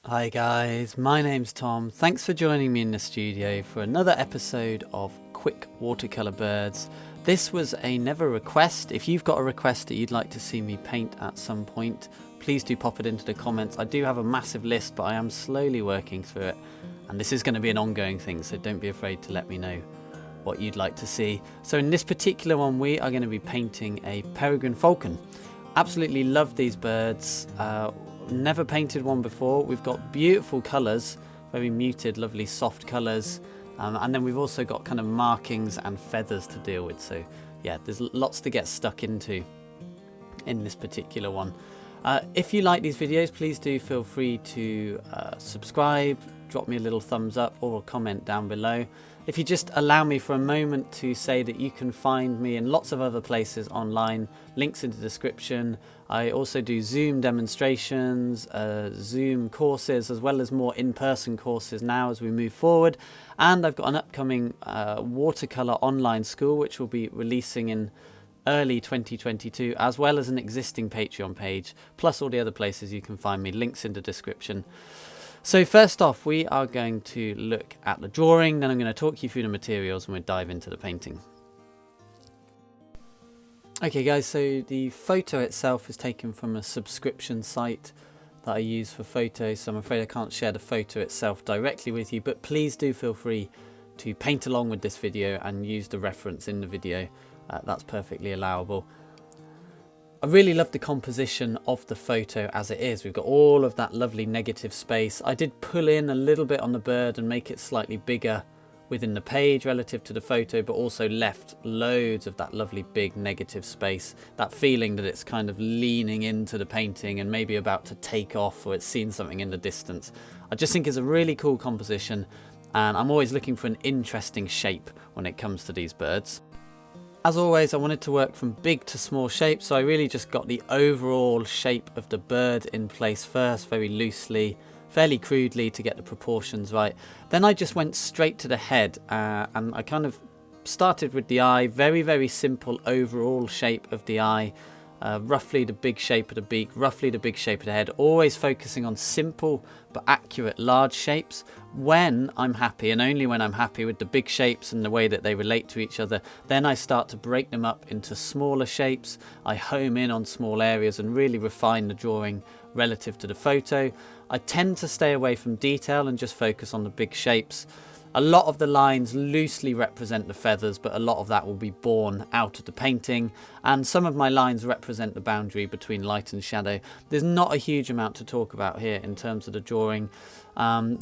Hi guys, my name's Tom. Thanks for joining me in the studio for another episode of Quick Watercolour Birds. This was a never request. If you've got a request that you'd like to see me paint at some point, please do pop it into the comments. I do have a massive list, but I am slowly working through it. And this is going to be an ongoing thing, so don't be afraid to let me know what you'd like to see. So in this particular one, we are going to be painting a peregrine falcon. Absolutely love these birds. Never painted one before. We've got beautiful colours, very muted, lovely soft colours, and then we've also got kind of markings and feathers to deal with. So yeah, there's lots to get stuck into in this particular one. If you like these videos, please do feel free to subscribe, drop me a little thumbs up or a comment down below. If you just allow me for a moment to say that you can find me in lots of other places online, links in the description. I also do Zoom demonstrations, Zoom courses, as well as more in-person courses now as we move forward. And I've got an upcoming watercolour online school, which will be releasing in early 2022, as well as an existing Patreon page, plus all the other places you can find me, links in the description. So first off, we are going to look at the drawing, then I'm going to talk you through the materials and we'll dive into the painting. Okay guys, so the photo itself is taken from a subscription site that I use for photos, so I'm afraid I can't share the photo itself directly with you, but please do feel free to paint along with this video and use the reference in the video. That's perfectly allowable. I really love the composition of the photo as it is. We've got all of that lovely negative space. I did pull in a little bit on the bird and make it slightly bigger within the page relative to the photo, but also left loads of that lovely big negative space. That feeling that it's kind of leaning into the painting and maybe about to take off, or it's seen something in the distance. I just think it's a really cool composition, and I'm always looking for an interesting shape when it comes to these birds. As always, I wanted to work from big to small shapes, so I really just got the overall shape of the bird in place first, very loosely, fairly crudely to get the proportions right. Then I just went straight to the head, and I kind of started with the eye, very simple overall shape of the eye, roughly the big shape of the beak, roughly the big shape of the head, always focusing on simple but accurate large shapes when I'm happy, and only when I'm happy with the big shapes and the way that they relate to each other. Then I start to break them up into smaller shapes. I home in on small areas and really refine the drawing relative to the photo. I tend to stay away from detail and just focus on the big shapes. A lot of the lines loosely represent the feathers, but a lot of that will be born out of the painting, and some of my lines represent the boundary between light and shadow. There's not a huge amount to talk about here in terms of the drawing.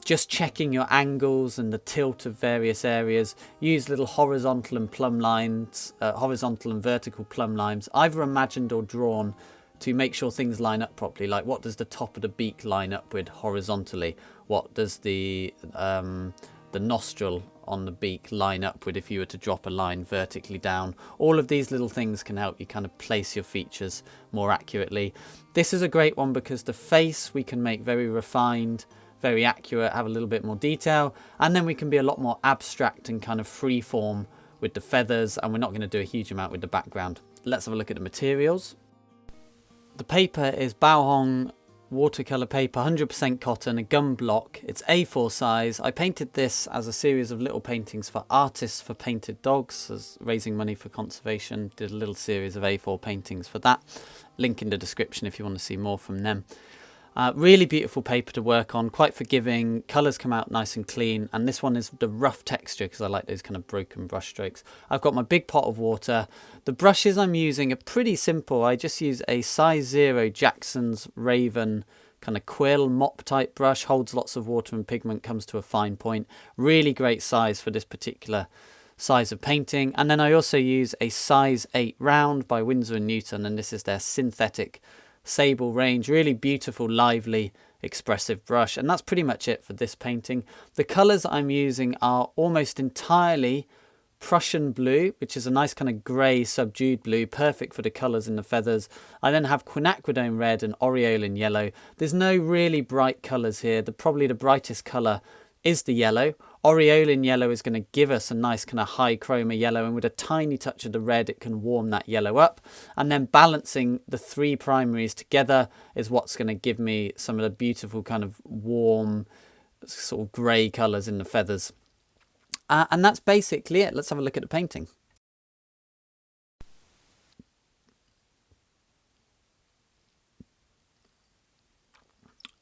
Just checking your angles and the tilt of various areas. Use little horizontal and plumb lines, horizontal and vertical plumb lines, either imagined or drawn, to make sure things line up properly. Like, what does the top of the beak line up with horizontally? What does the nostril on the beak line up with if you were to drop a line vertically down? All of these little things can help you kind of place your features more accurately. This is a great one because the face we can make very refined, very accurate, have a little bit more detail, and then we can be a lot more abstract and kind of free form with the feathers, and we're not going to do a huge amount with the background. Let's have a look at the materials. The paper is Baohong watercolor paper, 100% cotton, a gum block. It's A4 size. I painted this as a series of little paintings for Artists for Painted Dogs, as raising money for conservation. Did a little series of A4 paintings for that. Link in the description if you want to see more from them. Really beautiful paper to work on, quite forgiving, colours come out nice and clean, and this one is the rough texture because I like those kind of broken brush strokes. I've got my big pot of water. The brushes I'm using are pretty simple. I just use a size 0 Jackson's Raven kind of quill mop type brush, holds lots of water and pigment, comes to a fine point. Really great size for this particular size of painting. And then I also use a size 8 round by Winsor & Newton, and this is their synthetic sable range. Really beautiful, lively, expressive brush, and that's pretty much it for this painting. The colours I'm using are almost entirely Prussian blue, which is a nice kind of grey subdued blue, perfect for the colours in the feathers. I then have quinacridone red and aureolin yellow. There's no really bright colours here. Probably the brightest colour is the yellow. Aureolin yellow is going to give us a nice kind of high chroma yellow, and with a tiny touch of the red it can warm that yellow up, and then balancing the 3 primaries together is what's going to give me some of the beautiful kind of warm sort of grey colours in the feathers. And that's basically it. Let's have a look at the painting.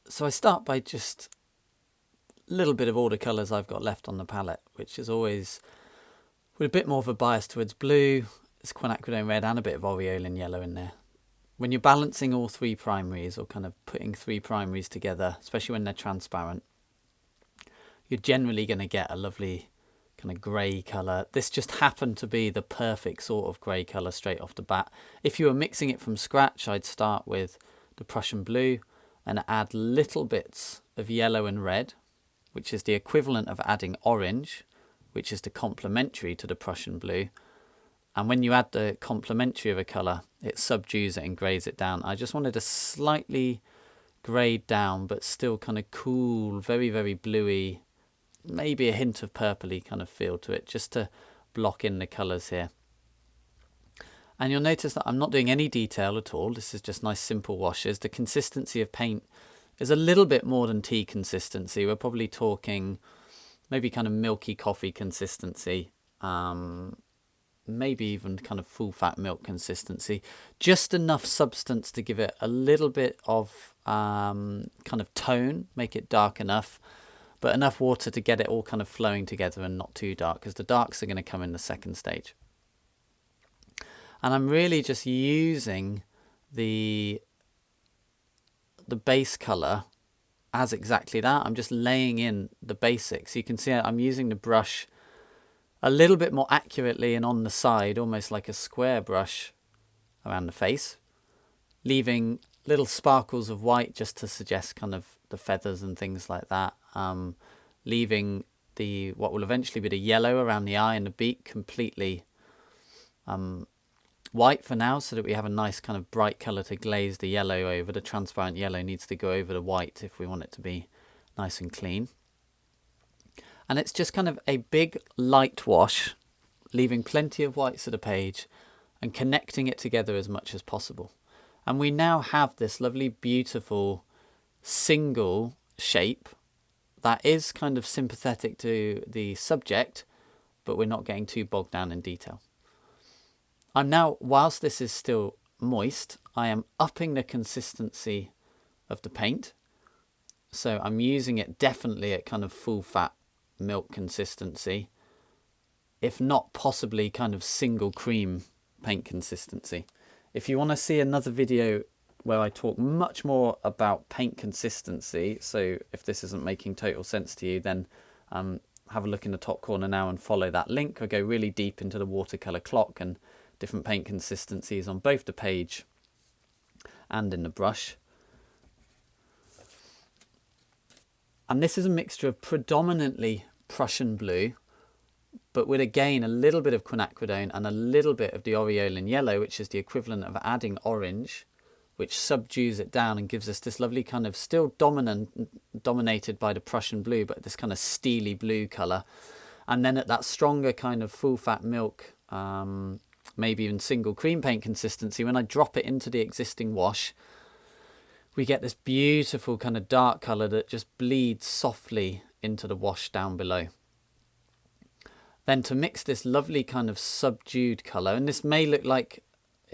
So I start by just a little bit of all the colours I've got left on the palette, which is always with a bit more of a bias towards blue. It's quinacridone red and a bit of aureolin yellow in there. When you're balancing all 3 primaries, or kind of putting 3 primaries together, especially when they're transparent, you're generally going to get a lovely kind of grey colour. This just happened to be the perfect sort of grey colour straight off the bat. If you were mixing it from scratch, I'd start with the Prussian blue and add little bits of yellow and red, which is the equivalent of adding orange, which is the complementary to the Prussian blue. And when you add the complementary of a colour, it subdues it and greys it down. I just wanted a slightly greyed down, but still kind of cool, very, very bluey, maybe a hint of purpley kind of feel to it, just to block in the colours here. And you'll notice that I'm not doing any detail at all. This is just nice simple washes. The consistency of paint is a little bit more than tea consistency. We're probably talking maybe kind of milky coffee consistency, maybe even kind of full fat milk consistency. Just enough substance to give it a little bit of kind of tone, make it dark enough, but enough water to get it all kind of flowing together and not too dark, because the darks are going to come in the second stage. And I'm really just using the base colour as exactly that. I'm just laying in the basics. You can see I'm using the brush a little bit more accurately and on the side, almost like a square brush around the face, leaving little sparkles of white just to suggest kind of the feathers and things like that. Leaving what will eventually be the yellow around the eye and the beak completely white for now, so that we have a nice kind of bright colour to glaze the yellow over. The transparent yellow needs to go over the white if we want it to be nice and clean. And it's just kind of a big light wash, leaving plenty of whites of the page and connecting it together as much as possible. And we now have this lovely, beautiful single shape that is kind of sympathetic to the subject, but we're not getting too bogged down in detail. I'm now, whilst this is still moist, I am upping the consistency of the paint. So I'm using it definitely at kind of full fat milk consistency, if not possibly kind of single cream paint consistency. If you want to see another video where I talk much more about paint consistency, so if this isn't making total sense to you, then have a look in the top corner now and follow that link. I go really deep into the watercolour clock and different paint consistencies on both the page and in the brush. And this is a mixture of predominantly Prussian blue, but with again a little bit of quinacridone and a little bit of the aureolin yellow, which is the equivalent of adding orange, which subdues it down and gives us this lovely kind of still dominated by the Prussian blue, but this kind of steely blue colour. And then at that stronger kind of full fat milk, maybe even single cream paint consistency, when I drop it into the existing wash, we get this beautiful kind of dark colour that just bleeds softly into the wash down below. Then to mix this lovely kind of subdued colour, and this may look like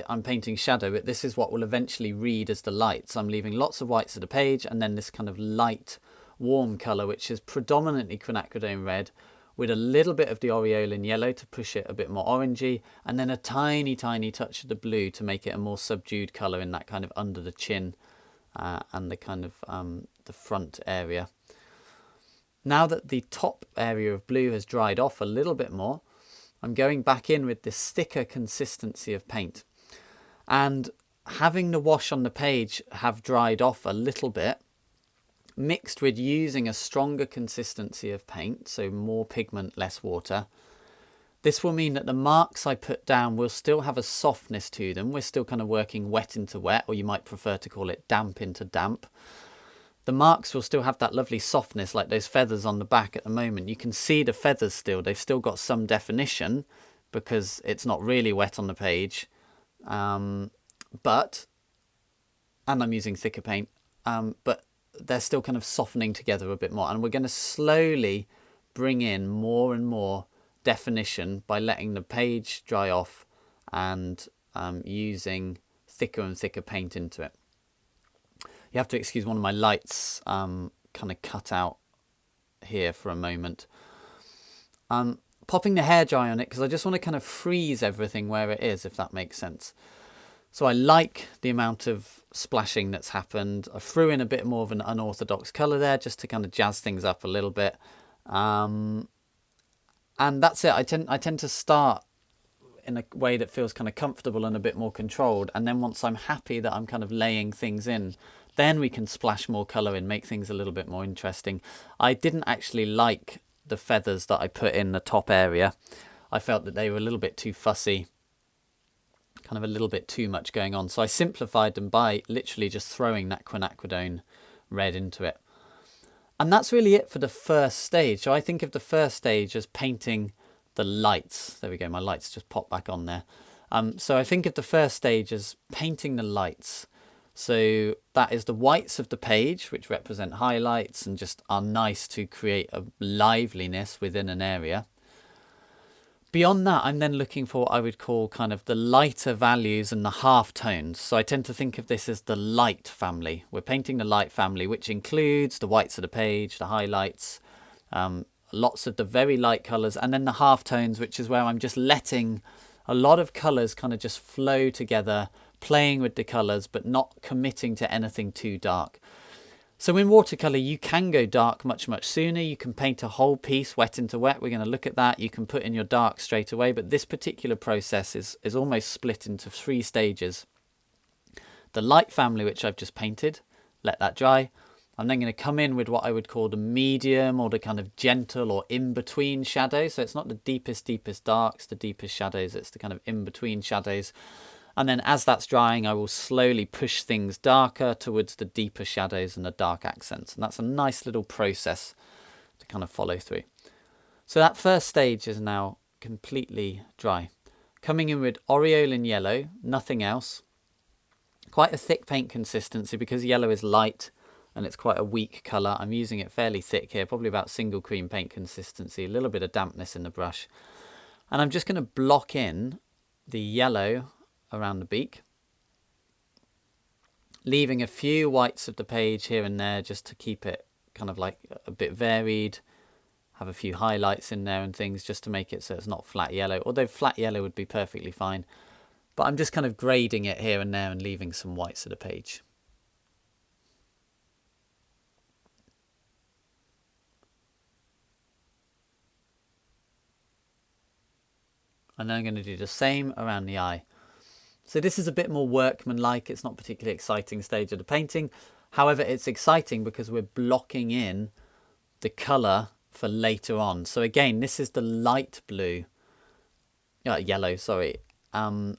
I'm painting shadow, but this is what will eventually read as the light. So I'm leaving lots of whites of the page, and then this kind of light warm colour, which is predominantly quinacridone red, with a little bit of the aureolin yellow to push it a bit more orangey, and then a tiny touch of the blue to make it a more subdued colour in that kind of under the chin and the kind of the front area. Now that the top area of blue has dried off a little bit more, I'm going back in with this thicker consistency of paint. And having the wash on the page have dried off a little bit, mixed with using a stronger consistency of paint, so more pigment, less water, this will mean that the marks I put down will still have a softness to them. We're still kind of working wet into wet, or you might prefer to call it damp into damp. the marks will still have that lovely softness, like those feathers on the back at the moment. You can see the feathers still. They've still got some definition because it's not really wet on the page. And I'm using thicker paint, but they're still kind of softening together a bit more. And we're going to slowly bring in more and more definition by letting the page dry off and using thicker and thicker paint into it. You have to excuse one of my lights kind of cut out here for a moment. Popping the hairdryer on it because I just want to kind of freeze everything where it is, if that makes sense. So I like the amount of splashing that's happened. I threw in a bit more of an unorthodox colour there just to kind of jazz things up a little bit. And that's it. I tend to start in a way that feels kind of comfortable and a bit more controlled. And then once I'm happy that I'm kind of laying things in, then we can splash more colour in, make things a little bit more interesting. I didn't actually like the feathers that I put in the top area. I felt that they were a little bit too fussy, kind of a little bit too much going on. So I simplified them by literally just throwing that quinacridone red into it. And that's really it for the first stage. So I think of the first stage as painting the lights. There we go, my lights just popped back on there. So I think of the first stage as painting the lights. So that is the whites of the page, which represent highlights and just are nice to create a liveliness within an area. Beyond that, I'm then looking for what I would call kind of the lighter values and the half tones. So I tend to think of this as the light family. We're painting the light family, which includes the whites of the page, the highlights, lots of the very light colours, and then the half tones, which is where I'm just letting a lot of colours kind of just flow together, playing with the colours, but not committing to anything too dark. So in watercolour, you can go dark much sooner. You can paint a whole piece wet into wet. We're going to look at that. You can put in your dark straight away, but this particular process is almost split into 3 stages. The light family, which I've just painted, let that dry. I'm then going to come in with what I would call the medium or the kind of gentle or in-between shadows. So it's not the deepest darks, the deepest shadows. It's the kind of in-between shadows. And then as that's drying, I will slowly push things darker towards the deeper shadows and the dark accents. And that's a nice little process to kind of follow through. So that first stage is now completely dry. Coming in with aureolin yellow, nothing else. Quite a thick paint consistency because yellow is light and it's quite a weak colour. I'm using it fairly thick here, probably about single cream paint consistency, a little bit of dampness in the brush. And I'm just going to block in the yellow around the beak, leaving a few whites of the page here and there just to keep it kind of like a bit varied, have a few highlights in there and things just to make it so it's not flat yellow, although flat yellow would be perfectly fine. But I'm just kind of grading it here and there and leaving some whites of the page. And then I'm going to do the same around the eye. So this is a bit more workmanlike. It's not a particularly exciting stage of the painting. However, it's exciting because we're blocking in the colour for later on. So again, this is the light blue, yellow, sorry,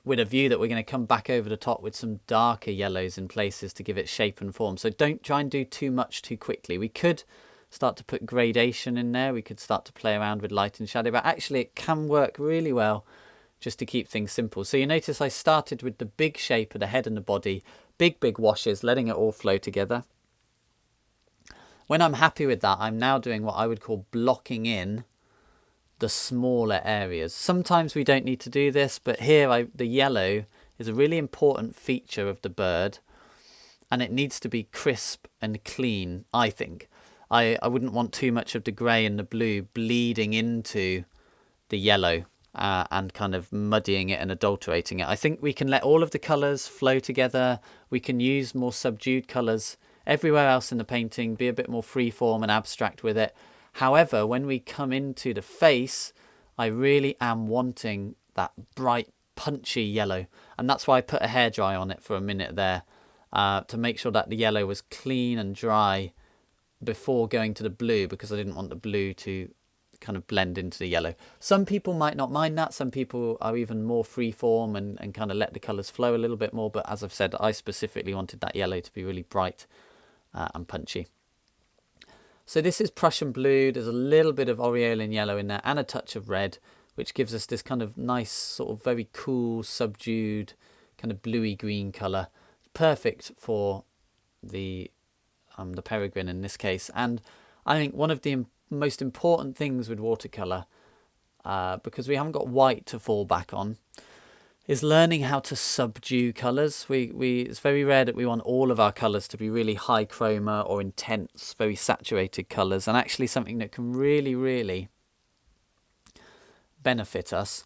with a view that we're going to come back over the top with some darker yellows in places to give it shape and form. So don't try and do too much too quickly. We could start to put gradation in there. We could start to play around with light and shadow, but actually it can work really well just to keep things simple. So you notice I started with the big shape of the head and the body, big washes, letting it all flow together. When I'm happy with that, I'm now doing what I would call blocking in the smaller areas. Sometimes we don't need to do this, but here the yellow is a really important feature of the bird, and it needs to be crisp and clean, I think. I wouldn't want too much of the grey and the blue bleeding into the yellow and kind of muddying it and adulterating it. I think we can let all of the colours flow together. We can use more subdued colours everywhere else in the painting, be a bit more freeform and abstract with it. However, when we come into the face, I really am wanting that bright, punchy yellow. And that's why I put a hairdryer on it for a minute there to make sure that the yellow was clean and dry before going to the blue, because I didn't want the blue to kind of blend into the yellow. Some people might not mind that. Some people are even more freeform and kind of let the colours flow a little bit more. But as I've said, I specifically wanted that yellow to be really bright and punchy. So this is Prussian blue, there's a little bit of aureolin yellow in there and a touch of red, which gives us this kind of nice, sort of very cool, subdued, kind of bluey green colour. Perfect for the peregrine in this case. And I think one of the most important things with watercolour, because we haven't got white to fall back on, is learning how to subdue colours. It's very rare that we want all of our colours to be really high chroma or intense, very saturated colours. And actually something that can really, really benefit us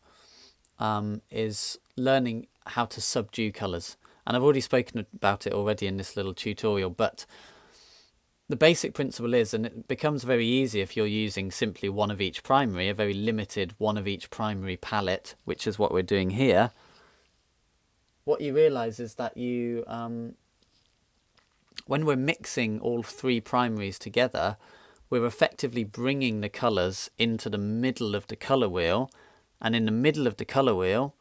is learning how to subdue colours. And I've already spoken about it already in this little tutorial, but the basic principle is, and it becomes very easy if you're using simply one of each primary, a very limited one of each primary palette, which is what we're doing here. What you realise is that you, when we're mixing all three primaries together, we're effectively bringing the colours into the middle of the colour wheel, and in the middle of the colour wheel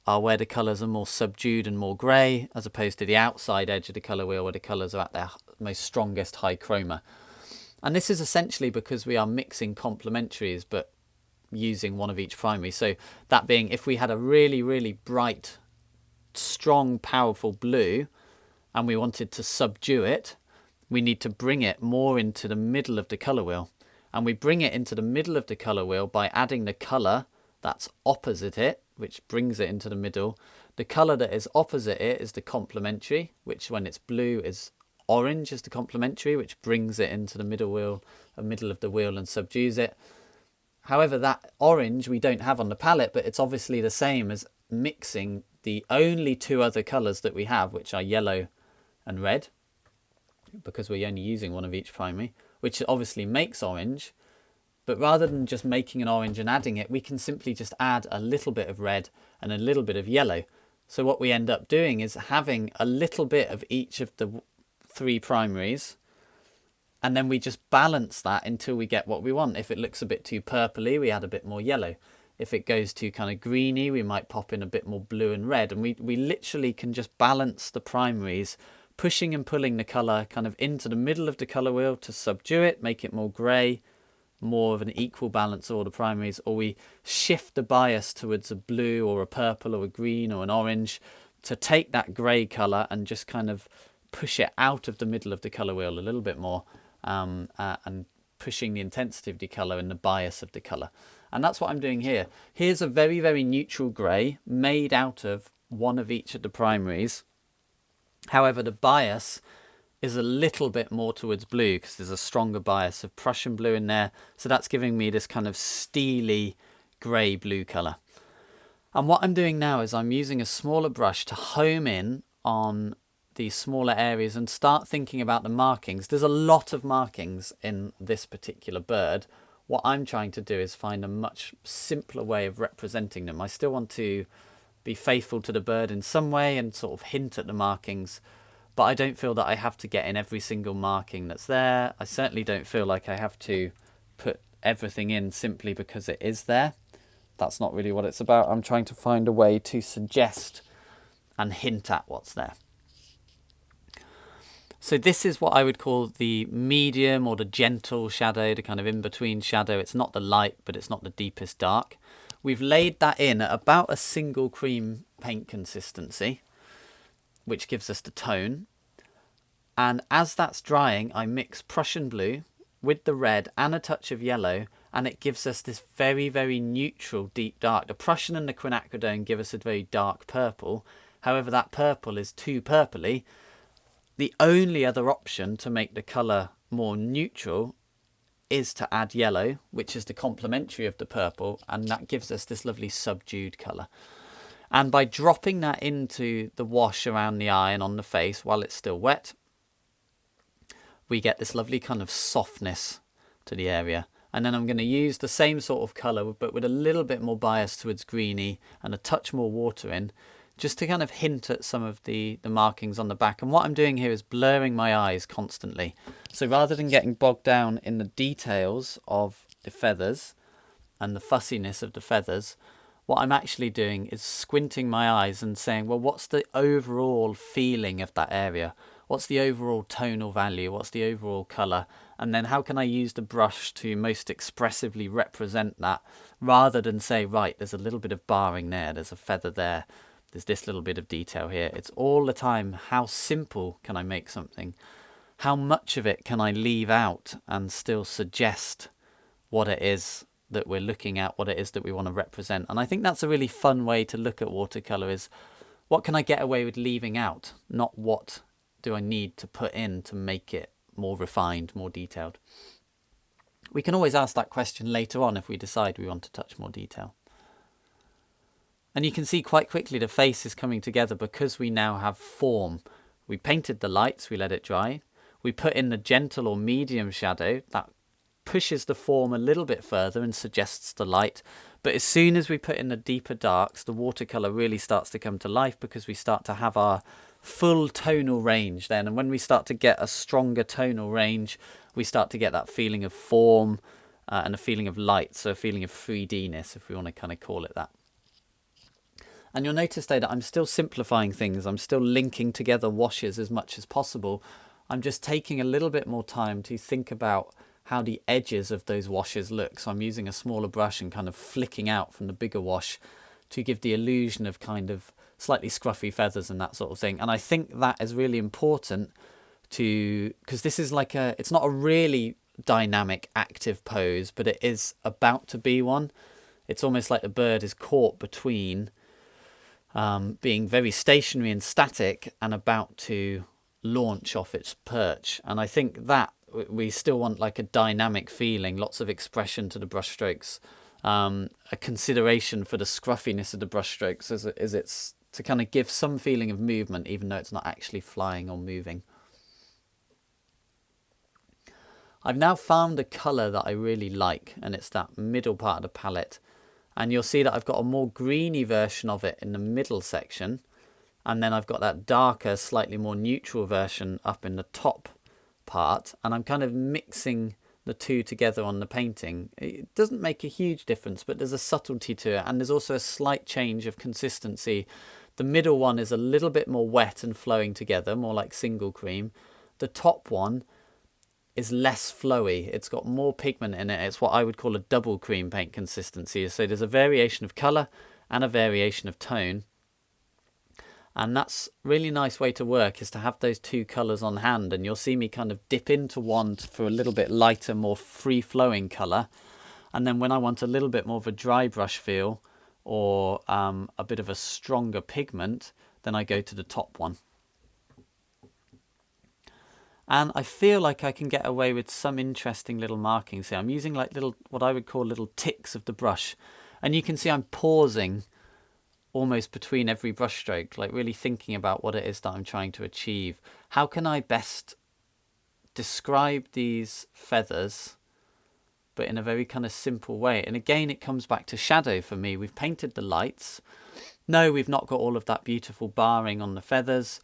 are where the colours are more subdued and more grey, as opposed to the outside edge of the colour wheel where the colours are at their most strongest high chroma. And this is essentially because we are mixing complementaries but using one of each primary. So that being, if we had a really, really bright, strong, powerful blue and we wanted to subdue it, we need to bring it more into the middle of the colour wheel. And we bring it into the middle of the colour wheel by adding the colour that's opposite it, which brings it into the middle. The colour that is opposite it is the complementary, which when it's blue is orange, is the complementary, which brings it into the middle of the wheel and subdues it. However, that orange we don't have on the palette, but it's obviously the same as mixing the only two other colours that we have, which are yellow and red, because we're only using one of each primary, which obviously makes orange. But rather than just making an orange and adding it, we can simply just add a little bit of red and a little bit of yellow. So what we end up doing is having a little bit of each of the three primaries, and then we just balance that until we get what we want. If it looks a bit too purpley, we add a bit more yellow. If it goes too kind of greeny, we might pop in a bit more blue and red. And we literally can just balance the primaries, pushing and pulling the colour kind of into the middle of the colour wheel to subdue it, make it more grey, more of an equal balance of all the primaries, or we shift the bias towards a blue or a purple or a green or an orange to take that grey colour and just kind of push it out of the middle of the colour wheel a little bit more, and pushing the intensity of the colour and the bias of the colour. And that's what I'm doing here. Here's a very, very neutral grey made out of one of each of the primaries. However, the bias is a little bit more towards blue because there's a stronger bias of Prussian blue in there. So that's giving me this kind of steely grey blue colour. And what I'm doing now is I'm using a smaller brush to home in on these smaller areas and start thinking about the markings. There's a lot of markings in this particular bird. What I'm trying to do is find a much simpler way of representing them. I still want to be faithful to the bird in some way and sort of hint at the markings, but I don't feel that I have to get in every single marking that's there. I certainly don't feel like I have to put everything in simply because it is there. That's not really what it's about. I'm trying to find a way to suggest and hint at what's there. So this is what I would call the medium or the gentle shadow, the kind of in-between shadow. It's not the light, but it's not the deepest dark. We've laid that in at about a single cream paint consistency, which gives us the tone. And as that's drying, I mix Prussian blue with the red and a touch of yellow, and it gives us this very, very neutral deep dark. The Prussian and the quinacridone give us a very dark purple. However, that purple is too purpley. The only other option to make the colour more neutral is to add yellow, which is the complementary of the purple, and that gives us this lovely subdued colour. And by dropping that into the wash around the eye and on the face while it's still wet, we get this lovely kind of softness to the area. And then I'm going to use the same sort of colour, but with a little bit more bias towards greeny and a touch more water in, just to kind of hint at some of the markings on the back. And what I'm doing here is blurring my eyes constantly. So rather than getting bogged down in the details of the feathers and the fussiness of the feathers, what I'm actually doing is squinting my eyes and saying, well, what's the overall feeling of that area? What's the overall tonal value? What's the overall colour? and then how can I use the brush to most expressively represent that, rather than say, right, there's a little bit of barring there, there's a feather there, there's this little bit of detail here. It's all the time, how simple can I make something? How much of it can I leave out and still suggest what it is that we're looking at, what it is that we want to represent? And I think that's a really fun way to look at watercolour, is what can I get away with leaving out, not what do I need to put in to make it more refined, more detailed. We can always ask that question later on if we decide we want to touch more detail. And you can see quite quickly the face is coming together because we now have form. We painted the lights, we let it dry. We put in the gentle or medium shadow that pushes the form a little bit further and suggests the light. But as soon as we put in the deeper darks, the watercolour really starts to come to life, because we start to have our full tonal range then. And when we start to get a stronger tonal range, we start to get that feeling of form and a feeling of light, so a feeling of 3D-ness, if we want to kind of call it that. And you'll notice though that I'm still simplifying things. I'm still linking together washes as much as possible. I'm just taking a little bit more time to think about how the edges of those washes look. So I'm using a smaller brush and kind of flicking out from the bigger wash to give the illusion of kind of slightly scruffy feathers and that sort of thing. And I think that is really important because this is like it's not a really dynamic, active pose, but it is about to be one. It's almost like the bird is caught between being very stationary and static and about to launch off its perch. And I think that we still want like a dynamic feeling, lots of expression to the brush strokes, a consideration for the scruffiness of the brush strokes as it's to kind of give some feeling of movement, even though it's not actually flying or moving. I've now found a colour that I really like, and it's that middle part of the palette. And you'll see that I've got a more greeny version of it in the middle section. And then I've got that darker, slightly more neutral version up in the top part. And I'm kind of mixing the two together on the painting. It doesn't make a huge difference, but there's a subtlety to it. And there's also a slight change of consistency. The middle one is a little bit more wet and flowing together, more like single cream. The top one is less flowy. It's got more pigment in it. It's what I would call a double cream paint consistency. So there's a variation of colour and a variation of tone. And that's a really nice way to work, is to have those two colours on hand. And you'll see me kind of dip into one for a little bit lighter, more free-flowing colour. And then when I want a little bit more of a dry brush feel or a bit of a stronger pigment, then I go to the top one. And I feel like I can get away with some interesting little markings here. I'm using like little, what I would call little ticks of the brush. And you can see I'm pausing almost between every brush stroke, like really thinking about what it is that I'm trying to achieve. How can I best describe these feathers, but in a very kind of simple way? And again, it comes back to shadow for me. We've painted the lights. No, we've not got all of that beautiful barring on the feathers.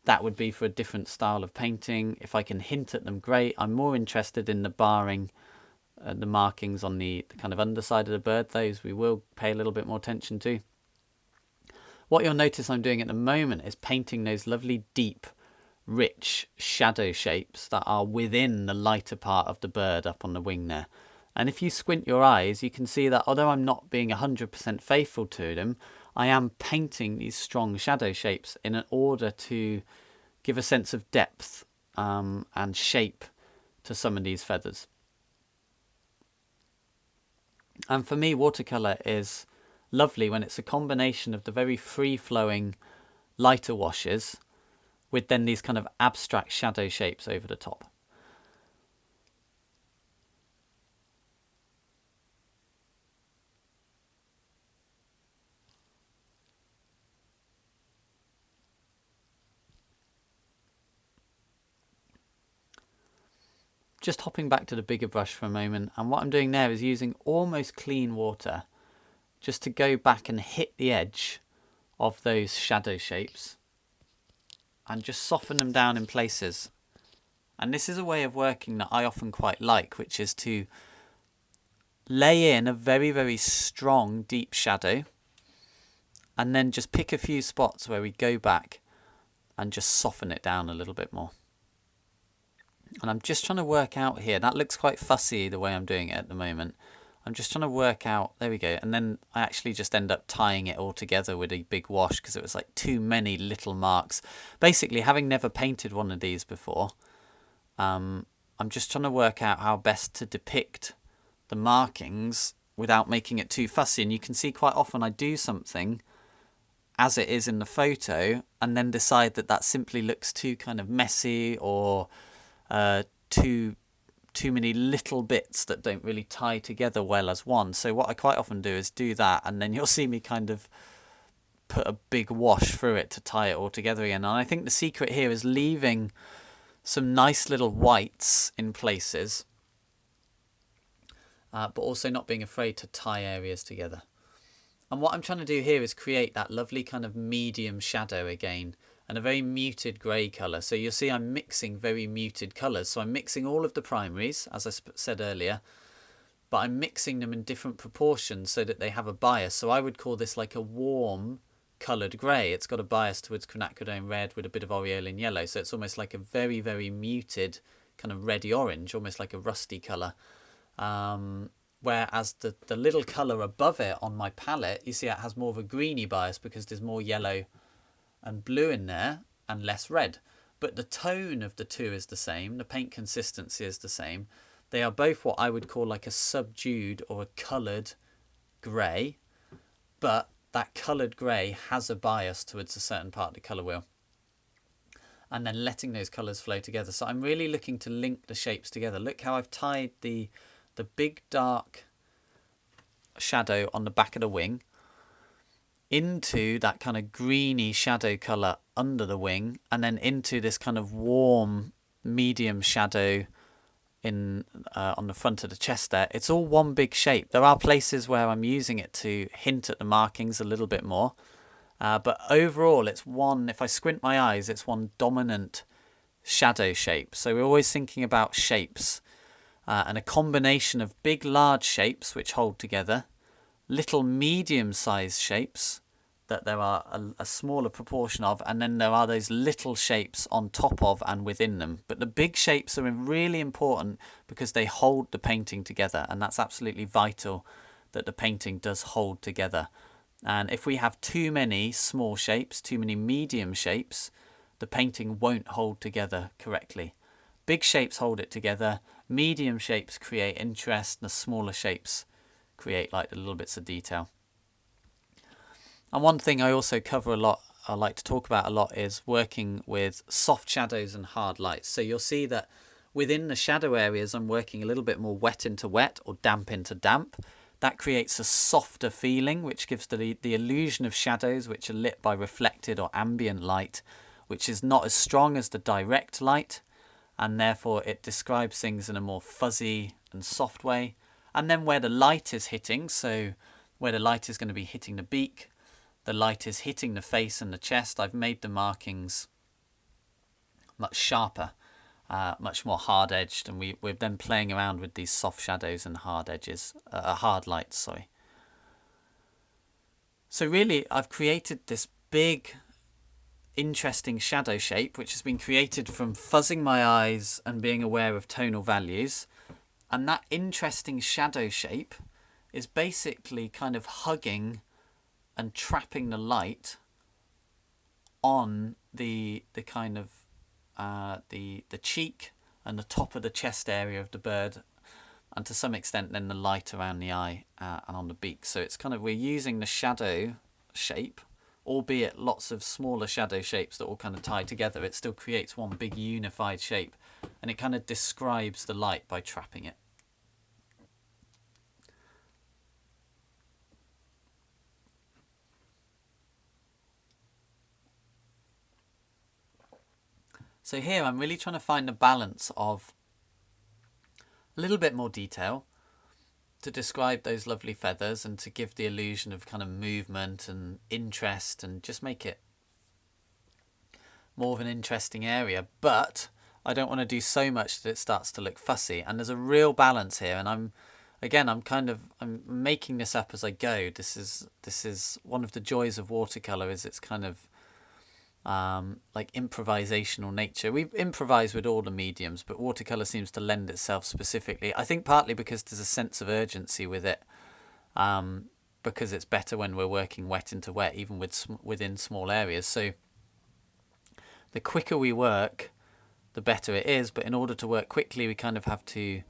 That would be for a different style of painting. If I can hint at them, great. I'm more interested in the barring, the markings on the kind of underside of the bird. Those we will pay a little bit more attention to. What you'll notice I'm doing at the moment is painting those lovely deep, rich shadow shapes that are within the lighter part of the bird up on the wing there. And if you squint your eyes, you can see that although I'm not being 100% faithful to them, I am painting these strong shadow shapes in order to give a sense of depth and shape to some of these feathers. And for me, watercolour is lovely when it's a combination of the very free-flowing lighter washes with then these kind of abstract shadow shapes over the top. Just hopping back to the bigger brush for a moment, and what I'm doing there is using almost clean water just to go back and hit the edge of those shadow shapes and just soften them down in places. And this is a way of working that I often quite like, which is to lay in a very, very strong deep shadow and then just pick a few spots where we go back and just soften it down a little bit more. And I'm just trying to work out here, that looks quite fussy the way I'm doing it at the moment. I'm just trying to work out, there we go, and then I actually just end up tying it all together with a big wash because it was like too many little marks. Basically, having never painted one of these before, I'm just trying to work out how best to depict the markings without making it too fussy. And you can see quite often I do something as it is in the photo and then decide that that simply looks too kind of messy or too many little bits that don't really tie together well as one. So what I quite often do is do that, and then you'll see me kind of put a big wash through it to tie it all together again. And I think the secret here is leaving some nice little whites in places, but also not being afraid to tie areas together. And what I'm trying to do here is create that lovely kind of medium shadow again, and a very muted grey colour. So you'll see I'm mixing very muted colours. So I'm mixing all of the primaries, as I said earlier, but I'm mixing them in different proportions so that they have a bias. So I would call this like a warm coloured grey. It's got a bias towards quinacridone red with a bit of aureolin yellow. So it's almost like a very, very muted kind of reddy orange, almost like a rusty colour. Whereas the little colour above it on my palette, you see it has more of a greeny bias because there's more yellow and blue in there and less red. But the tone of the two is the same. The paint consistency is the same. They are both what I would call like a subdued or a coloured grey, but that coloured grey has a bias towards a certain part of the colour wheel. And then letting those colours flow together. So I'm really looking to link the shapes together. Look how I've tied the big dark shadow on the back of the wing into that kind of greeny shadow colour under the wing, and then into this kind of warm medium shadow in on the front of the chest there. It's all one big shape. There are places where I'm using it to hint at the markings a little bit more, but overall it's one, if I squint my eyes, it's one dominant shadow shape. So we're always thinking about shapes and a combination of big large shapes which hold together, little medium-sized shapes that there are a smaller proportion of, and then there are those little shapes on top of and within them. But the big shapes are really important because they hold the painting together, and that's absolutely vital that the painting does hold together. And if we have too many small shapes, too many medium shapes, the painting won't hold together correctly. Big shapes hold it together, medium shapes create interest, and the smaller shapes create like the little bits of detail. And one thing I also cover a lot, I like to talk about a lot, is working with soft shadows and hard lights. So you'll see that within the shadow areas I'm working a little bit more wet into wet or damp into damp. That creates a softer feeling, which gives the illusion of shadows which are lit by reflected or ambient light, which is not as strong as the direct light, and therefore it describes things in a more fuzzy and soft way. And then where the light is hitting, so where the light is going to be hitting the beak, the light is hitting the face and the chest, I've made the markings much sharper, much more hard-edged, and we're then playing around with these soft shadows and hard edges, hard lights, sorry. So really, I've created this big, interesting shadow shape, which has been created from fuzzing my eyes and being aware of tonal values. And that interesting shadow shape is basically kind of hugging and trapping the light on the kind of the cheek and the top of the chest area of the bird, and to some extent then the light around the eye and on the beak. So it's kind of, we're using the shadow shape, albeit lots of smaller shadow shapes that all kind of tie together. It still creates one big unified shape, and it kind of describes the light by trapping it. So here I'm really trying to find the balance of a little bit more detail to describe those lovely feathers and to give the illusion of kind of movement and interest and just make it more of an interesting area. But I don't want to do so much that it starts to look fussy, and there's a real balance here, and I'm making this up as I go. This is one of the joys of watercolor, is it's kind of, like improvisational nature. We improvise with all the mediums, but watercolour seems to lend itself specifically. I think partly because there's a sense of urgency with it, because it's better when we're working wet into wet, even within small areas. So the quicker we work, the better it is. But in order to work quickly, we kind of have to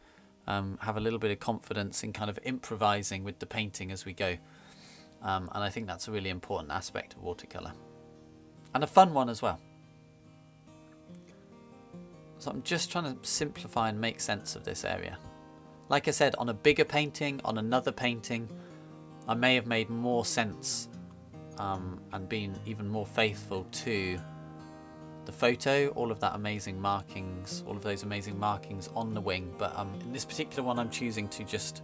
have a little bit of confidence in kind of improvising with the painting as we go. And I think that's a really important aspect of watercolour. And a fun one as well. So I'm just trying to simplify and make sense of this area. Like I said, on a bigger painting, on another painting, I may have made more sense and been even more faithful to the photo, all of that amazing markings, all of those amazing markings on the wing. But in this particular one, I'm choosing to just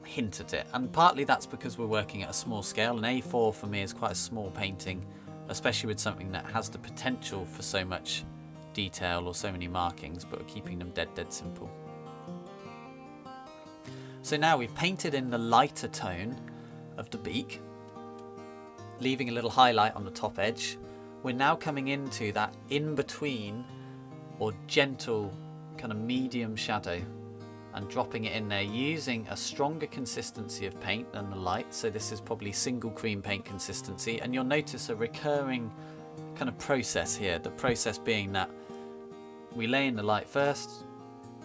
hint at it. And partly that's because we're working at a small scale. An A4 for me is quite a small painting, especially with something that has the potential for so much detail or so many markings, but we're keeping them dead simple. So now we've painted in the lighter tone of the beak, leaving a little highlight on the top edge. We're now coming into that in-between or gentle kind of medium shadow and dropping it in there using a stronger consistency of paint than the light. So this is probably single cream paint consistency, and you'll notice a recurring kind of process here. The process being that we lay in the light first,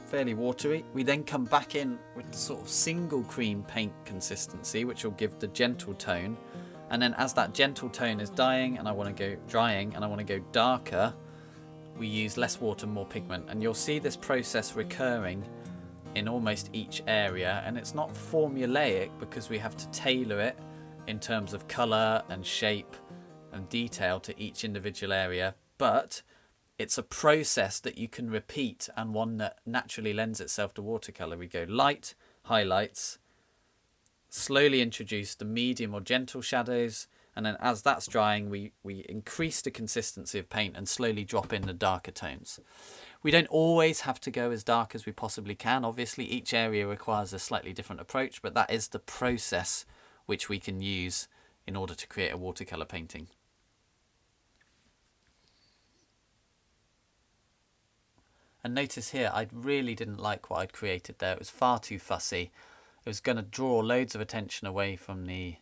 fairly watery. We then come back in with the sort of single cream paint consistency, which will give the gentle tone. And then as that gentle tone is drying and I want to go darker, we use less water, more pigment. And you'll see this process recurring in almost each area, and it's not formulaic because we have to tailor it in terms of colour and shape and detail to each individual area, but it's a process that you can repeat and one that naturally lends itself to watercolour. We go light, highlights, slowly introduce the medium or gentle shadows, and then as that's drying we increase the consistency of paint and slowly drop in the darker tones. We don't always have to go as dark as we possibly can. Obviously, each area requires a slightly different approach, but that is the process which we can use in order to create a watercolour painting. And notice here, I really didn't like what I'd created there. It was far too fussy. It was going to draw loads of attention away from the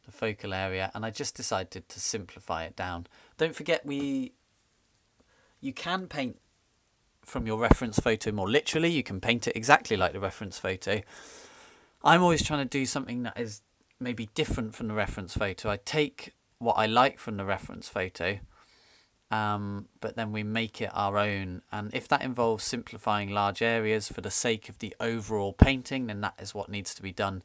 focal area, and I just decided to simplify it down. Don't forget, you can paint from your reference photo more literally. You can paint it exactly like the reference photo. I'm always trying to do something that is maybe different from the reference photo. I take what I like from the reference photo, but then we make it our own. And if that involves simplifying large areas for the sake of the overall painting, then that is what needs to be done.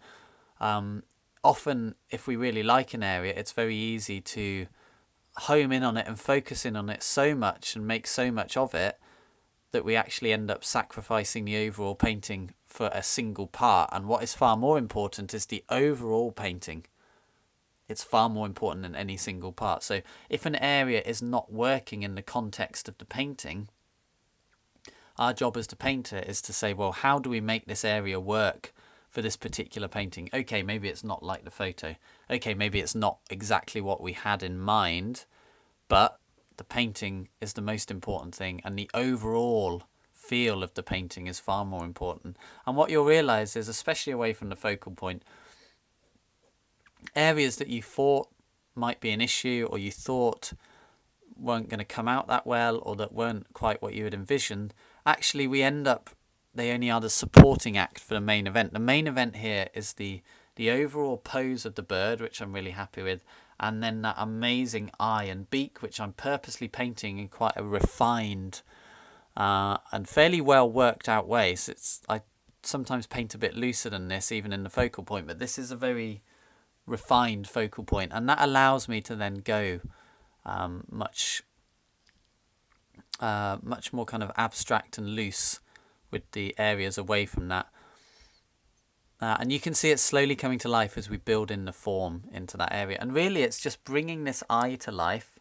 Often, if we really like an area, it's very easy to home in on it and focus in on it so much and make so much of it that we actually end up sacrificing the overall painting for a single part. And what is far more important is the overall painting. It's far more important than any single part. So if an area is not working in the context of the painting, our job as the painter is to say, well, how do we make this area work for this particular painting? Okay, maybe it's not like the photo. Okay, maybe it's not exactly what we had in mind, but the painting is the most important thing, and the overall feel of the painting is far more important. And what you'll realise is, especially away from the focal point, areas that you thought might be an issue or you thought weren't going to come out that well or that weren't quite what you had envisioned, actually they only are the supporting act for the main event. The main event here is the overall pose of the bird, which I'm really happy with, and then that amazing eye and beak, which I'm purposely painting in quite a refined and fairly well worked out way. So I sometimes paint a bit looser than this, even in the focal point, but this is a very refined focal point, and that allows me to then go much more kind of abstract and loose with the areas away from that. And you can see it slowly coming to life as we build in the form into that area. And really it's just bringing this eye to life,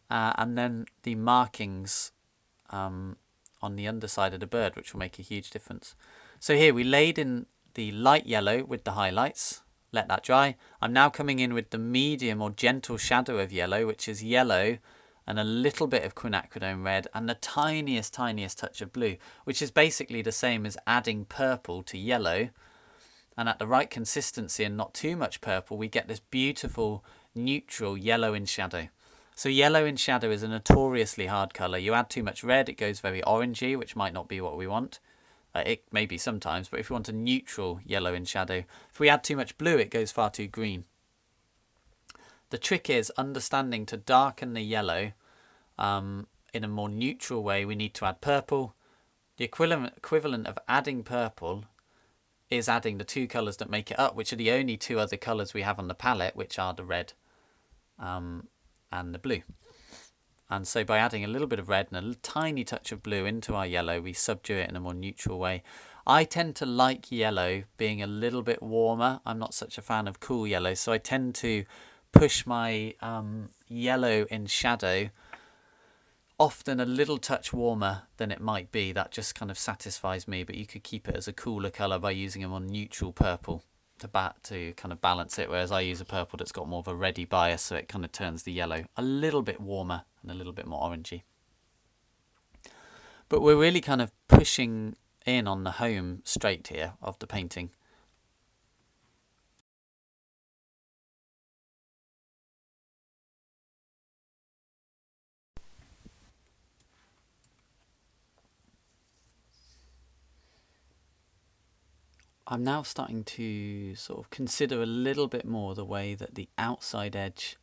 and then the markings on the underside of the bird, which will make a huge difference. So here we laid in the light yellow with the highlights, let that dry. I'm now coming in with the medium or gentle shadow of yellow, which is yellow and a little bit of quinacridone red and the tiniest touch of blue, which is basically the same as adding purple to yellow. And at the right consistency and not too much purple, we get this beautiful neutral yellow in shadow. So yellow in shadow is a notoriously hard colour. You add too much red, it goes very orangey, which might not be what we want. It may be sometimes, but if we want a neutral yellow in shadow, if we add too much blue, it goes far too green. The trick is understanding to darken the yellow in a more neutral way. We need to add purple. The equivalent of adding purple is adding the two colours that make it up, which are the only two other colours we have on the palette, which are the red and the blue. And so by adding a little bit of red and a tiny touch of blue into our yellow, we subdue it in a more neutral way. I tend to like yellow being a little bit warmer. I'm not such a fan of cool yellow, so I tend to push my yellow in shadow often a little touch warmer than it might be. That just kind of satisfies me, but you could keep it as a cooler colour by using a more neutral purple to kind of balance it, whereas I use a purple that's got more of a reddy bias, so it kind of turns the yellow a little bit warmer and a little bit more orangey. But we're really kind of pushing in on the home straight here of the painting. I'm now starting to sort of consider a little bit more the way that the outside edge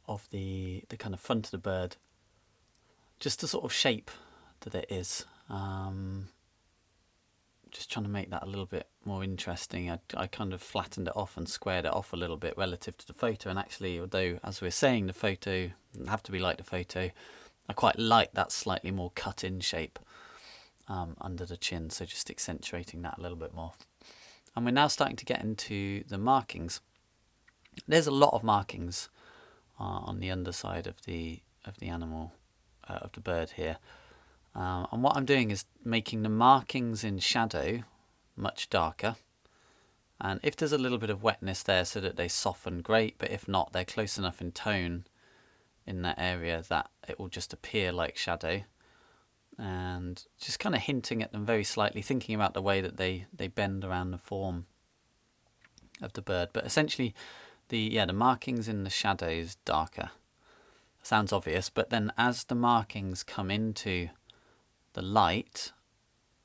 of the kind of front of the bird, just the sort of shape that it is, just trying to make that a little bit more interesting. I kind of flattened it off and squared it off a little bit relative to the photo, and actually, although as we're saying the photo doesn't have to be like the photo, I quite like that slightly more cut in shape under the chin, so just accentuating that a little bit more. And we're now starting to get into the markings. There's a lot of markings on the underside of the animal, of the bird here, and what I'm doing is making the markings in shadow much darker, and if there's a little bit of wetness there so that they soften, great, but if not, they're close enough in tone in that area that it will just appear like shadow. And just kind of hinting at them very slightly, thinking about the way that they bend around the form of the bird. But essentially, the markings in the shadows darker. Sounds obvious, but then as the markings come into the light,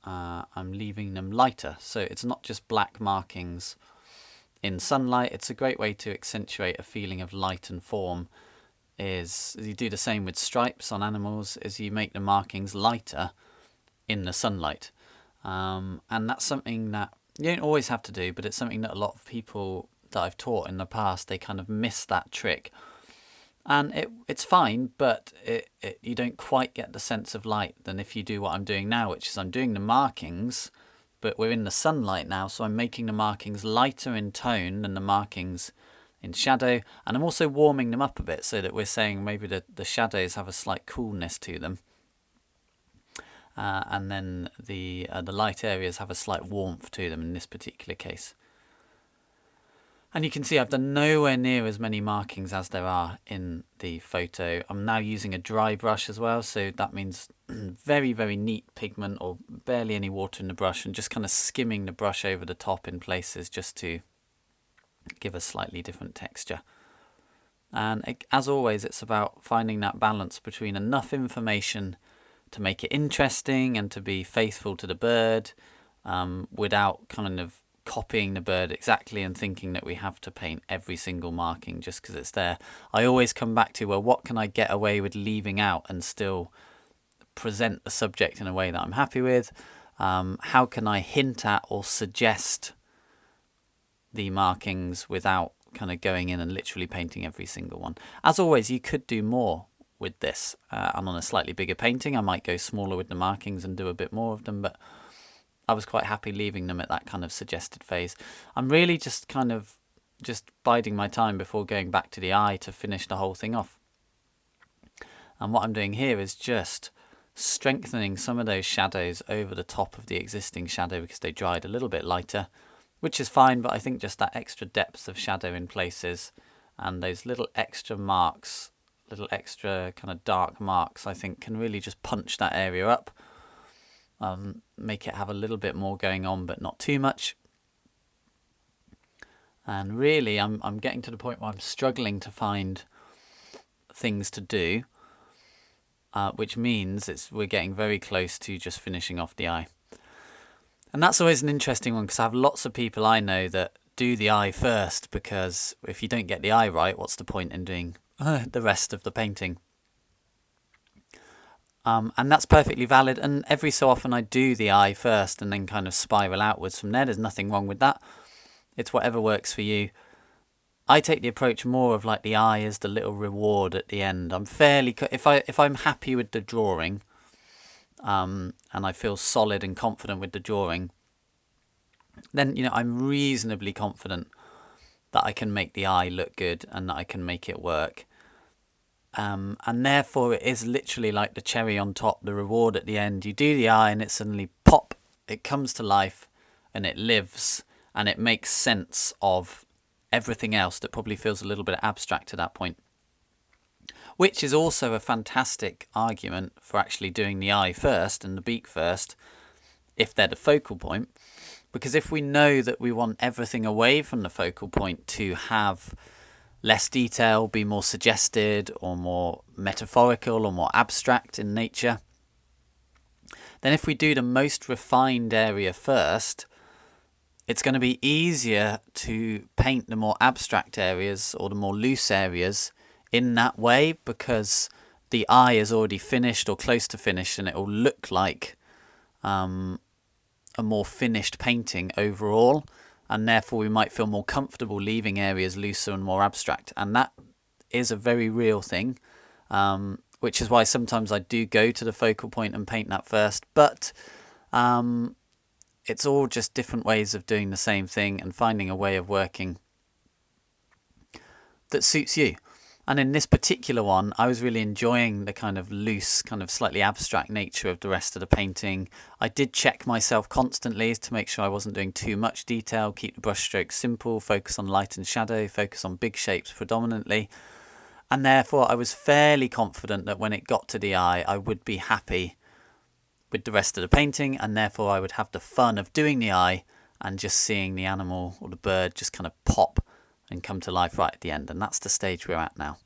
I'm leaving them lighter. So it's not just black markings in sunlight. It's a great way to accentuate a feeling of light and form. Is you do the same with stripes on animals, is you make the markings lighter in the sunlight, and that's something that you don't always have to do, but it's something that a lot of people that I've taught in the past, they kind of miss that trick, and it's fine, but you don't quite get the sense of light than if you do what I'm doing now, which is I'm doing the markings, but we're in the sunlight now, so I'm making the markings lighter in tone than the markings in shadow, and I'm also warming them up a bit so that we're saying maybe the shadows have a slight coolness to them, and then the light areas have a slight warmth to them in this particular case. And you can see I've done nowhere near as many markings as there are in the photo. I'm now using a dry brush as well, so that means very, very neat pigment or barely any water in the brush, and just kind of skimming the brush over the top in places just to give a slightly different texture. And as always, it's about finding that balance between enough information to make it interesting and to be faithful to the bird, without kind of copying the bird exactly and thinking that we have to paint every single marking just because it's there. I always come back to, well, what can I get away with leaving out and still present the subject in a way that I'm happy with? How can I hint at or suggest the markings without kind of going in and literally painting every single one? As always, you could do more with this, and on a slightly bigger painting I might go smaller with the markings and do a bit more of them, but I was quite happy leaving them at that kind of suggested phase. I'm really just kind of biding my time before going back to the eye to finish the whole thing off. And what I'm doing here is just strengthening some of those shadows over the top of the existing shadow because they dried a little bit lighter, which is fine, but I think just that extra depth of shadow in places and those little extra marks, little extra kind of dark marks, I think can really just punch that area up, make it have a little bit more going on but not too much. And really I'm getting to the point where I'm struggling to find things to do, which means we're getting very close to just finishing off the eye. And that's always an interesting one, because I have lots of people I know that do the eye first, because if you don't get the eye right, what's the point in doing the rest of the painting? And that's perfectly valid, and every so often I do the eye first and then kind of spiral outwards from there. There's nothing wrong with that. It's whatever works for you. I take the approach more of like the eye as the little reward at the end. I'm fairly, if I'm happy with the drawing, and I feel solid and confident with the drawing, then I'm reasonably confident that I can make the eye look good and that I can make it work. And therefore it is literally like the cherry on top, the reward at the end. You do the eye and it suddenly pop, it comes to life and it lives and it makes sense of everything else that probably feels a little bit abstract at that point. Which is also a fantastic argument for actually doing the eye first and the beak first, if they're the focal point. Because if we know that we want everything away from the focal point to have less detail, be more suggested or more metaphorical or more abstract in nature, then if we do the most refined area first, it's going to be easier to paint the more abstract areas or the more loose areas in that way, because the eye is already finished or close to finished, and it will look like a more finished painting overall, and therefore we might feel more comfortable leaving areas looser and more abstract. And that is a very real thing, which is why sometimes I do go to the focal point and paint that first. But it's all just different ways of doing the same thing and finding a way of working that suits you. And in this particular one, I was really enjoying the kind of loose, kind of slightly abstract nature of the rest of the painting. I did check myself constantly to make sure I wasn't doing too much detail, keep the brush strokes simple, focus on light and shadow, focus on big shapes predominantly. And therefore I was fairly confident that when it got to the eye, I would be happy with the rest of the painting, and therefore I would have the fun of doing the eye and just seeing the animal or the bird just kind of pop and come to life right at the end. And that's the stage we're at now.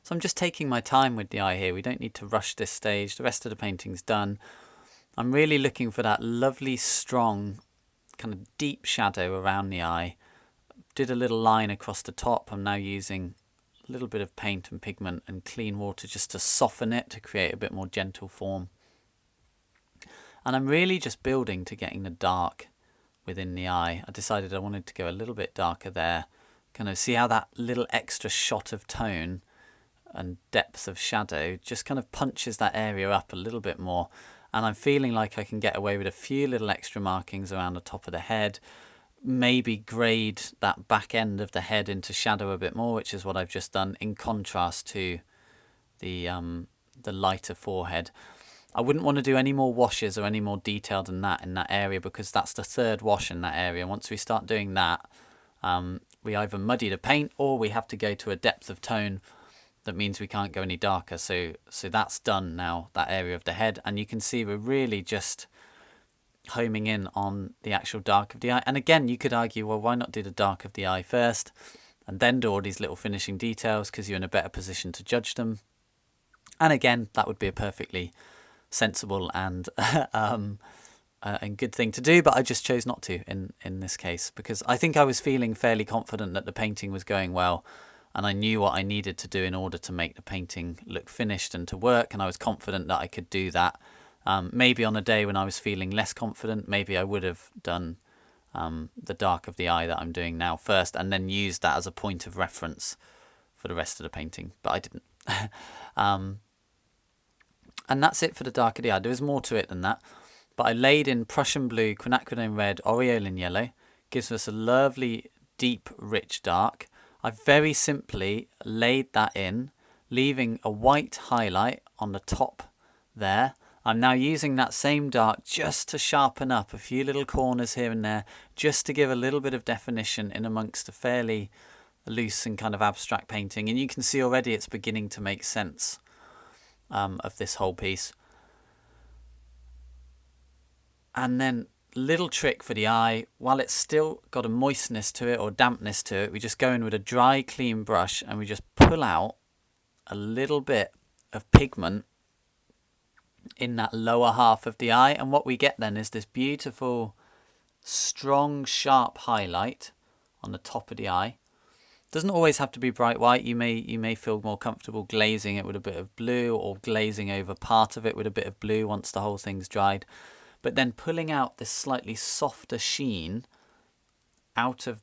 So I'm just taking my time with the eye here. We don't need to rush this stage. The rest of the painting's done. I'm really looking for that lovely, strong, kind of deep shadow around the eye. Did a little line across the top. I'm now using a little bit of paint and pigment and clean water just to soften it, to create a bit more gentle form. And I'm really just building to getting the dark within the eye. I decided I wanted to go a little bit darker there. Kind of see how that little extra shot of tone and depth of shadow just kind of punches that area up a little bit more. And I'm feeling like I can get away with a few little extra markings around the top of the head, maybe grade that back end of the head into shadow a bit more, which is what I've just done, in contrast to the lighter forehead. I wouldn't want to do any more washes or any more detail than that in that area, because that's the third wash in that area. Once we start doing that, we either muddy the paint or we have to go to a depth of tone that means we can't go any darker. So that's done now, that area of the head. And you can see we're really just homing in on the actual dark of the eye. And again, you could argue, well, why not do the dark of the eye first and then do all these little finishing details, because you're in a better position to judge them. And again, that would be a perfectly sensible and good thing to do, but I just chose not to in this case, because I think I was feeling fairly confident that the painting was going well, and I knew what I needed to do in order to make the painting look finished and to work, and I was confident that I could do that. Maybe on a day when I was feeling less confident, maybe I would have done the dark of the eye that I'm doing now first, and then used that as a point of reference for the rest of the painting, but I didn't. And that's it for the dark of the eye. There is more to it than that. But I laid in Prussian blue, quinacridone red, aureolin yellow. Gives us a lovely, deep, rich dark. I very simply laid that in, leaving a white highlight on the top there. I'm now using that same dark just to sharpen up a few little corners here and there, just to give a little bit of definition in amongst a fairly loose and kind of abstract painting. And you can see already it's beginning to make sense of this whole piece. And then little trick for the eye, while it's still got a moistness to it or dampness to it, we just go in with a dry clean brush and we just pull out a little bit of pigment in that lower half of the eye, and what we get then is this beautiful strong sharp highlight on the top of the eye. Doesn't always have to be bright white. You may feel more comfortable glazing it with a bit of blue, or glazing over part of it with a bit of blue once the whole thing's dried. But then pulling out this slightly softer sheen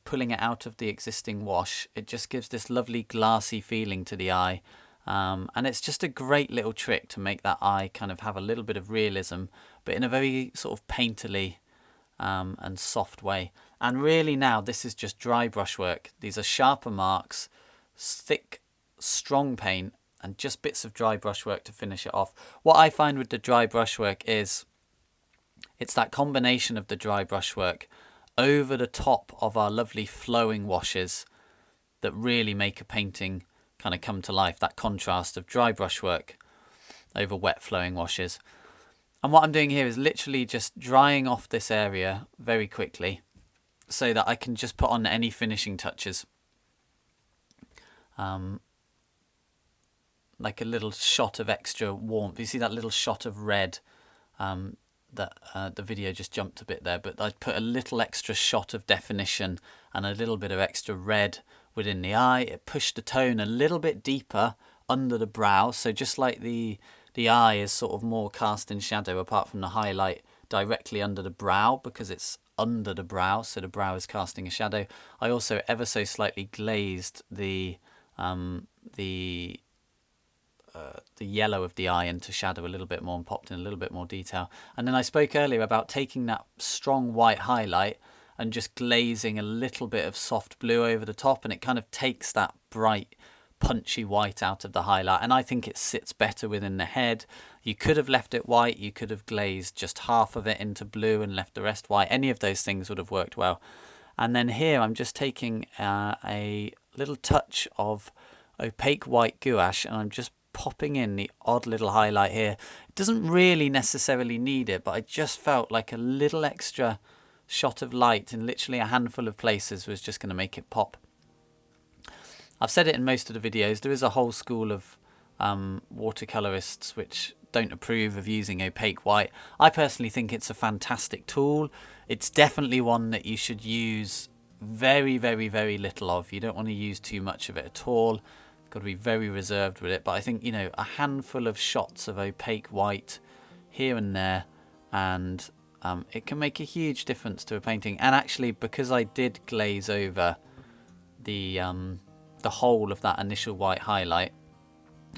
pulling it out of the existing wash, it just gives this lovely glassy feeling to the eye. And it's just a great little trick to make that eye kind of have a little bit of realism, but in a very sort of painterly and soft way. And really now this is just dry brushwork. These are sharper marks, thick, strong paint, and just bits of dry brushwork to finish it off. What I find with the dry brushwork is it's that combination of the dry brushwork over the top of our lovely flowing washes that really make a painting kind of come to life, that contrast of dry brushwork over wet flowing washes. And what I'm doing here is literally just drying off this area very quickly so that I can just put on any finishing touches. Like a little shot of extra warmth. You see that little shot of red that the video just jumped a bit there, but I put a little extra shot of definition and a little bit of extra red within the eye. It pushed the tone a little bit deeper under the brow, so just like the eye is sort of more cast in shadow apart from the highlight directly under the brow because it's under the brow, so the brow is casting a shadow. I also ever so slightly glazed the yellow of the eye into shadow a little bit more and popped in a little bit more detail. And then I spoke earlier about taking that strong white highlight and just glazing a little bit of soft blue over the top, and it kind of takes that bright punchy white out of the highlight, and I think it sits better within the head. You could have left it white, you could have glazed just half of it into blue and left the rest white. Any of those things would have worked well. And then here I'm just taking a little touch of opaque white gouache and I'm just popping in the odd little highlight here. It doesn't really necessarily need it, but I just felt like a little extra shot of light in literally a handful of places was just going to make it pop. I've said it in most of the videos, there is a whole school of watercolorists which don't approve of using opaque white. I personally think it's a fantastic tool. It's definitely one that you should use very, very, very little of. You don't want to use too much of it at all. Got to be very reserved with it. But I think, you know, a handful of shots of opaque white here and there, and it can make a huge difference to a painting. And actually, because I did glaze over the whole of that initial white highlight,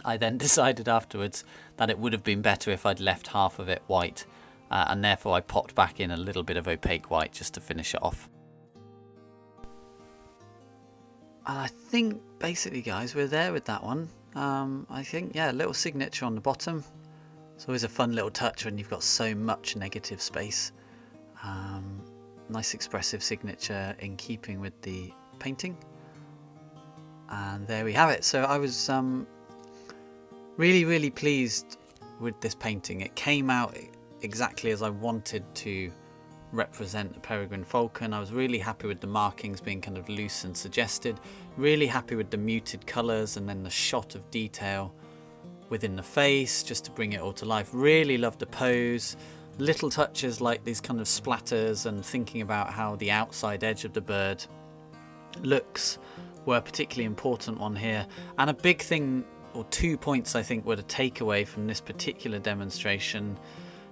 I then decided afterwards that it would have been better if I'd left half of it white, and therefore I popped back in a little bit of opaque white just to finish it off. And I think basically, guys, we're there with that one. I think, yeah, a little signature on the bottom. It's always a fun little touch when you've got so much negative space. Nice expressive signature in keeping with the painting. And there we have it. So I was really, really pleased with this painting. It came out exactly as I wanted to represent the peregrine falcon. I was really happy with the markings being kind of loose and suggested. Really happy with the muted colours and then the shot of detail within the face just to bring it all to life. Really loved the pose. Little touches like these kind of splatters and thinking about how the outside edge of the bird looks were a particularly important one here. And a big thing, or 2 points I think, were the takeaway from this particular demonstration.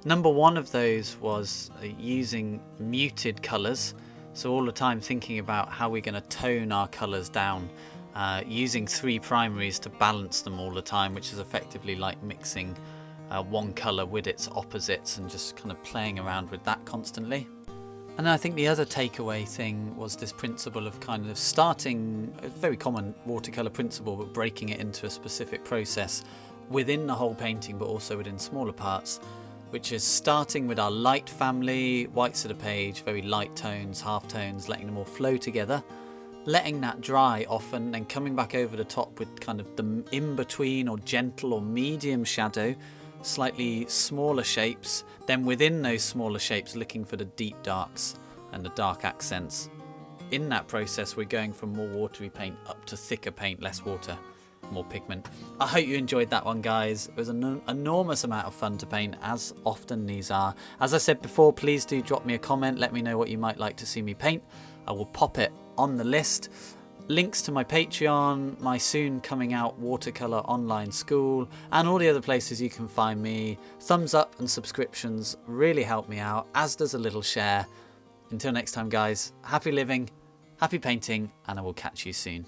Number one of those was using muted colours, so all the time thinking about how we're going to tone our colours down, using 3 primaries to balance them all the time, which is effectively like mixing one colour with its opposites and just kind of playing around with that constantly. And I think the other takeaway thing was this principle of kind of starting, a very common watercolour principle, but breaking it into a specific process within the whole painting, but also within smaller parts, which is starting with our light family, whites of the page, very light tones, halftones, letting them all flow together, letting that dry often, then coming back over the top with kind of the in-between or gentle or medium shadow, slightly smaller shapes, then within those smaller shapes looking for the deep darks and the dark accents. In that process we're going from more watery paint up to thicker paint, less water, more pigment. I hope you enjoyed that one, guys. It was an enormous amount of fun to paint, as often these are. As I said before, please do drop me a comment, let me know what you might like to see me paint. I will pop it on the list. Links to my Patreon, my soon coming out watercolour online school, and all the other places you can find me. Thumbs up and subscriptions really help me out, as does a little share. Until next time, guys, happy living, happy painting, and I will catch you soon.